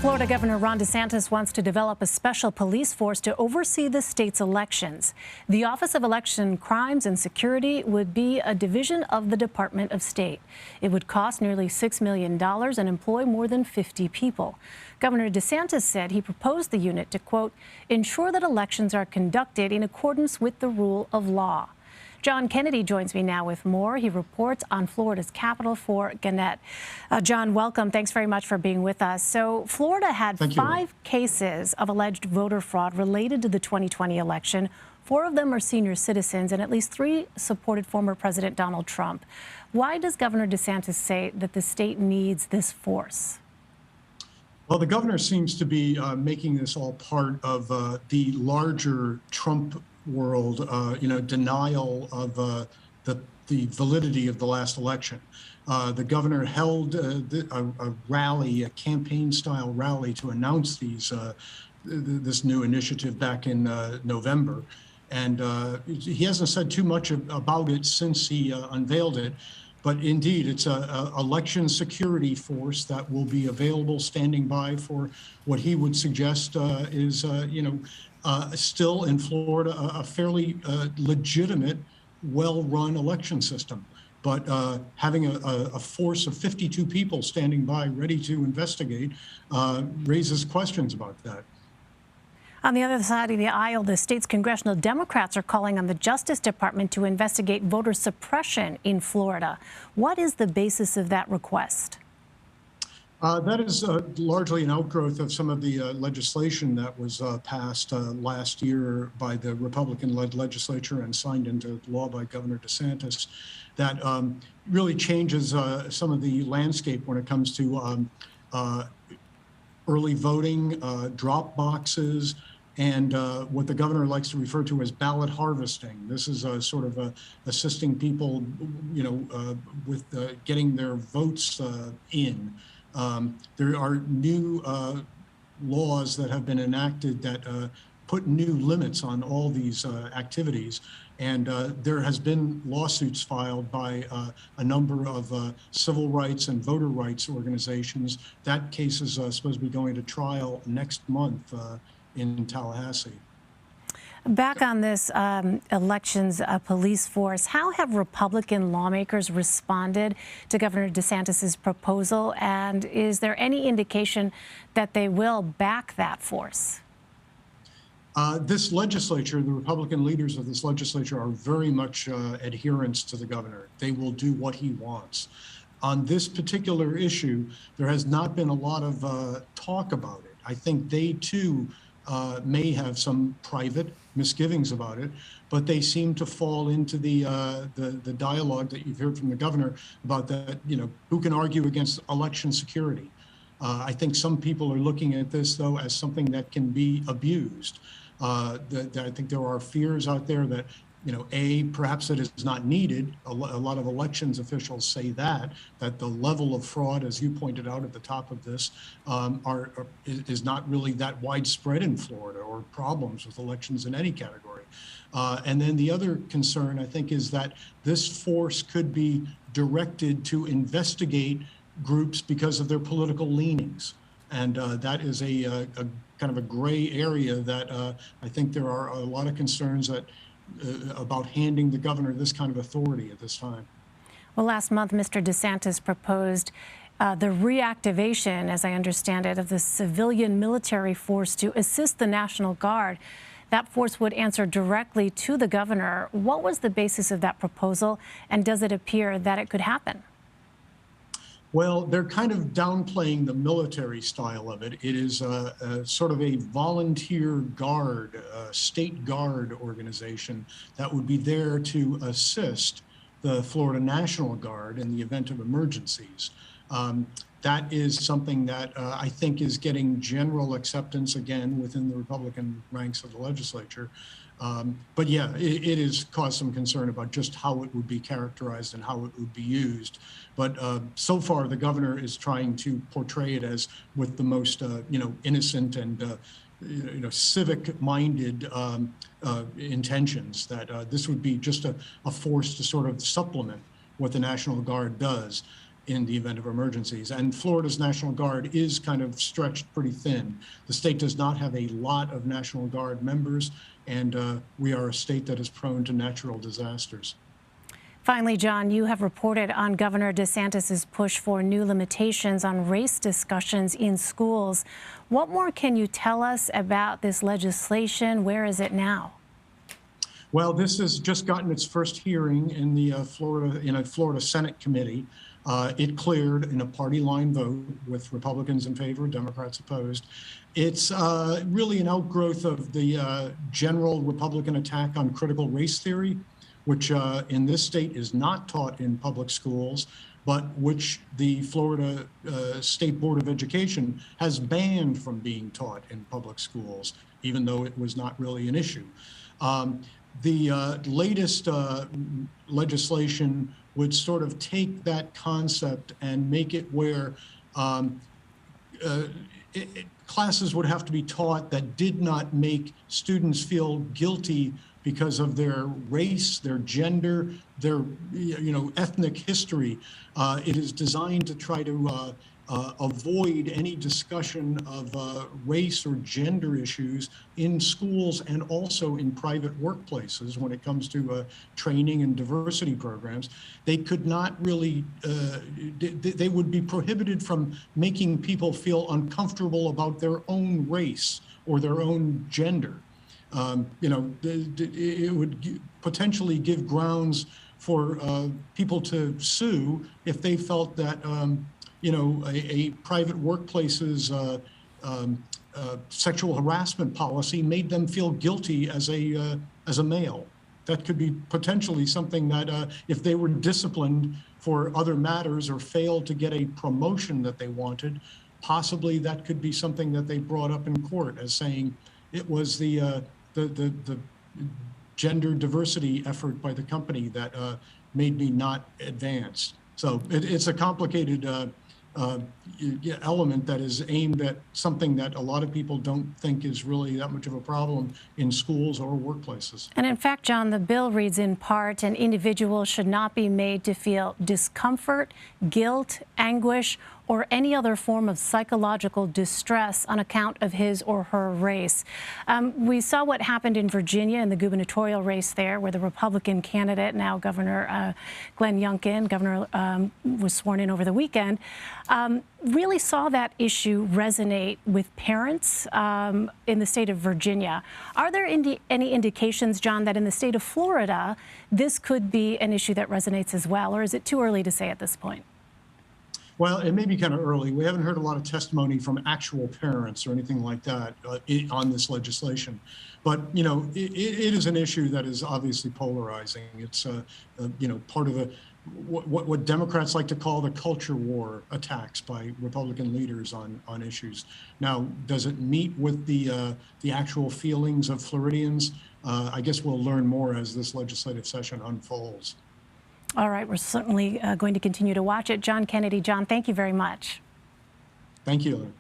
Florida Governor Ron DeSantis wants to develop a special police force to oversee the state's elections. The Office of Election Crimes and Security would be a division of the Department of State. It would cost nearly $6 million and employ more than 50 people. Governor DeSantis said he proposed the unit to, quote, ensure that elections are conducted in accordance with the rule of law. John Kennedy joins me now with more. He reports on Florida's capital for Gannett. John, welcome. Thanks very much for being with us. So Florida had five cases of alleged voter fraud related to the 2020 election. 4 of them are senior citizens, and at least 3 supported former President Donald Trump. Why does Governor DeSantis say that the state needs this force? Well, the governor seems to be making this all part of the larger Trump world, denial of the validity of the last election. The governor held a rally, a campaign-style rally, to announce this new initiative back in November. And he hasn't said too much about it since he unveiled it. But indeed, it's an election security force that will be available, standing by for what he would suggest is, still in Florida, a fairly legitimate, well-run election system. But having a force of 52 people standing by, ready to investigate, raises questions about that. On the other side of the aisle, the state's congressional Democrats are calling on the Justice Department to investigate voter suppression in Florida. What is the basis of that request? That is largely an outgrowth of some of the legislation that was passed last year by the Republican-led legislature and signed into law by Governor DeSantis that really changes some of the landscape when it comes to early voting, drop boxes, and what the governor likes to refer to as ballot harvesting. This is sort of assisting people, with getting their votes in. There are new laws that have been enacted that put new limits on all these activities. And there has been lawsuits filed by a number of civil rights and voter rights organizations. That case is supposed to be going to trial next month in Tallahassee. Back on this elections police force, how have Republican lawmakers responded to Governor DeSantis's proposal? And is there any indication that they will back that force? This legislature, the Republican leaders of this legislature, are very much adherents to the governor. They will do what he wants. On this particular issue, there has not been a lot of talk about it. I think they, too, may have some private misgivings about it, but they seem to fall into the dialogue that you've heard from the governor about that, who can argue against election security. I think some people are looking at this, though, as something that can be abused. I think there are fears out there that, perhaps it is not needed. A lot of elections officials say that the level of fraud, as you pointed out at the top of this, is not really that widespread in Florida, or problems with elections in any category. And then the other concern, I think, is that this force could be directed to investigate groups because of their political leanings. And that is a kind of a gray area that I think there are a lot of concerns that about handing the governor this kind of authority at this time. Well, last month, Mr. DeSantis proposed the reactivation, as I understand it, of the civilian military force to assist the National Guard. That force would answer directly to the governor. What was the basis of that proposal, and does it appear that it could happen? Well, they're kind of downplaying the military style of it. It is sort of a volunteer guard, state guard organization that would be there to assist the Florida National Guard in the event of emergencies. That is something that I think is getting general acceptance again within the Republican ranks of the legislature. But yeah, it has caused some concern about just how it would be characterized and how it would be used. But so far, the governor is trying to portray it as with the most, innocent and civic-minded intentions. That this would be just a force to sort of supplement what the National Guard does. in the event of emergencies. And Florida's National Guard is kind of stretched pretty thin. The state does not have a lot of National Guard members, and we are a state that is prone to natural disasters. Finally, John, you have reported on Governor DeSantis's push for new limitations on race discussions in schools. What more can you tell us about this legislation? Where is it now? Well, this has just gotten its first hearing in the Florida Senate committee. It cleared in a party line vote with Republicans in favor, Democrats opposed. It's really an outgrowth of the general Republican attack on critical race theory, which in this state is not taught in public schools, but which the Florida State Board of Education has banned from being taught in public schools, even though it was not really an issue. The latest legislation would sort of take that concept and make it where classes would have to be taught that did not make students feel guilty because of their race, their gender, their ethnic history. It is designed to try to avoid any discussion of race or gender issues in schools and also in private workplaces when it comes to training and diversity programs. They could not really, they would be prohibited from making people feel uncomfortable about their own race or their own gender. It would potentially give grounds for people to sue if they felt that a private workplace's sexual harassment policy made them feel guilty as a male. That could be potentially something that if they were disciplined for other matters or failed to get a promotion that they wanted, possibly that could be something that they brought up in court as saying it was the gender diversity effort by the company that made me not advance. So it's a complicated element that is aimed at something that a lot of people don't think is really that much of a problem in schools or workplaces. And in fact, John, the bill reads in part, an individual should not be made to feel discomfort, guilt, anguish, or any other form of psychological distress on account of his or her race. We saw what happened in Virginia in the gubernatorial race there, where the Republican candidate, now Governor Glenn Youngkin, governor was sworn in over the weekend, really saw that issue resonate with parents in the state of Virginia. Are there any indications, John, that in the state of Florida, this could be an issue that resonates as well, or is it too early to say at this point? Well, it may be kind of early. We haven't heard a lot of testimony from actual parents or anything like that on this legislation. But, it is an issue that is obviously polarizing. It's, part of what Democrats like to call the culture war attacks by Republican leaders on issues. Now, does it meet with the actual feelings of Floridians? I guess we'll learn more as this legislative session unfolds. All right, we're certainly going to continue to watch it. John Kennedy, John, thank you very much. Thank you.